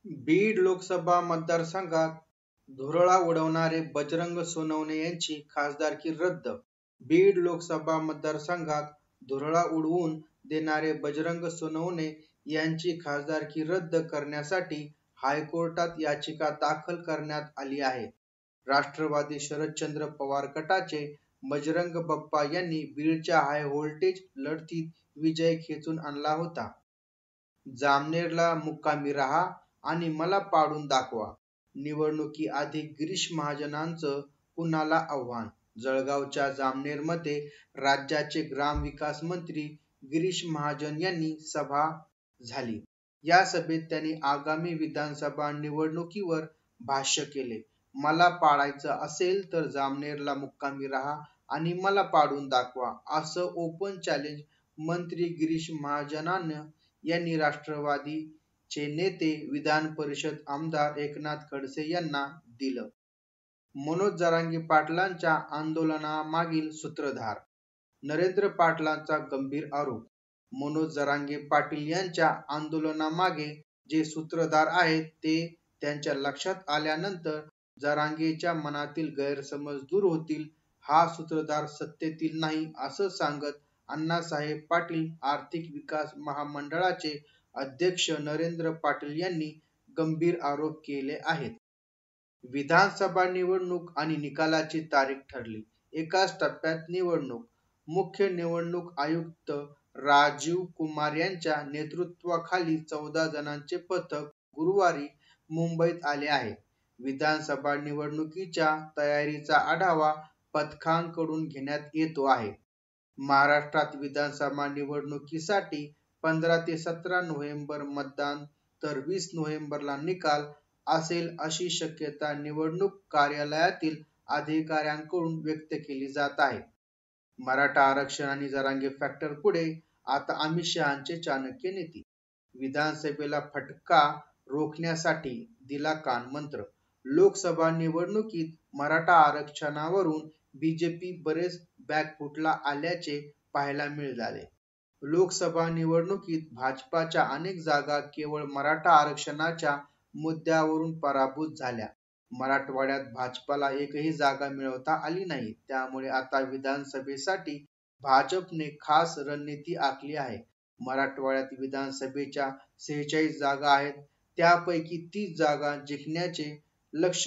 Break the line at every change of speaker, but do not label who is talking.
बीड लोकसभा मतदारसंघात धुरळा उडवणारे बजरंग सोनवणे यांची खासदारकी रद्द. बीड लोकसभा मतदारसंघात धुरळा उडवून देणारे बजरंग सोनवणे यांची खासदारकी रद्द करण्यासाठी हायकोर्टात याचिका दाखल करण्यात आली आहे. राष्ट्रवादी शरदचंद्र पवार गटाचे बजरंग बाप्पा यांनी बीडच्या हाय व्होल्टेज लढतीत विजय खेचून आणला होता. जामनेरला मुक्कामी राहा आणि मला पाडून दाखवा. निवडणुकीआधी गिरीश महाजनांचं कुणाला आव्हान. जळगावच्या जामनेरमध्ये राज्याचे ग्रामविकास मंत्री गिरीश महाजन यांनी सभा झाली. या सभेत त्यांनी आगामी विधानसभा निवडणुकीवर भाष्य केले. मला पाडायचं असेल तर जामनेरला मुक्कामी राहा आणि मला पाडून दाखवा, असं ओपन चॅलेंज मंत्री गिरीश महाजन यांनी राष्ट्रवादीचे नेते विधान परिषद आमदार एकनाथ खडसे यांना दिलं. मनोज जरांगे पाटलांच्या आंदोलनामागील सूत्रधार. नरेंद्र पाटलांचा गंभीर आरोप. मनोज जरांगे पाटील यांच्या आंदोलनामागे जे सूत्रधार आहेत ते त्यांच्या लक्षात आल्यानंतर जरांगेच्या मनातील गैरसमज दूर होतील. हा सूत्रधार सत्तेतील नाही असं सांगत अण्णासाहेब पाटील आर्थिक विकास महामंडळाचे अध्यक्ष नरेंद्र पाटील यांनी गंभीर आरोप केले आहेत. विधानसभा निवडणूक आणि निकालाची तारीख ठरली. एकाच टप्प्यात निवडणूक. मुख्य निवडणूक आयुक्त राजीव कुमार यांच्या नेतृत्वाखाली 14 जणांचे पथक गुरुवारी मुंबईत आले आहे. विधानसभा निवडणुकीच्या तयारीचा आढावा पथकांकडून घेण्यात येतो आहे. महाराष्ट्रात विधानसभा निवडणुकीसाठी 15 ते 17 नोव्हेंबर मतदान तर 20 नोव्हेंबरला निकाल असेल अशी शक्यता निवडणूक कार्यालयातील अधिकाऱ्यांकडून व्यक्त केली जात आहे. मराठा आरक्षण आणि जरांगे फॅक्टर पुढे आता अमित शहांचे चाणक्य नीती. विधानसभेला फटका रोखण्यासाठी दिला कानमंत्र. लोकसभा निवडणुकीत मराठा आरक्षणावरून बीजेपी बरेच बॅकफुटला आल्याचे पाहायला मिळाले. लोकसभा निवडणुकीत भाजपाच्या अनेक जागा केवळ मराठा आरक्षणाच्या मुद्द्यावरून पराभूत झाल्या. मराठवाड्यात भाजपाला एकही जागा मिळवता आली नाही. त्यामुळे आता विधानसभेसाठी भाजपने खास रणनीती आखली आहे. मराठवाड्यात विधानसभेच्या 46 जागा आहेत. त्यापैकी 30 जागा जिंकण्याचे लक्ष्य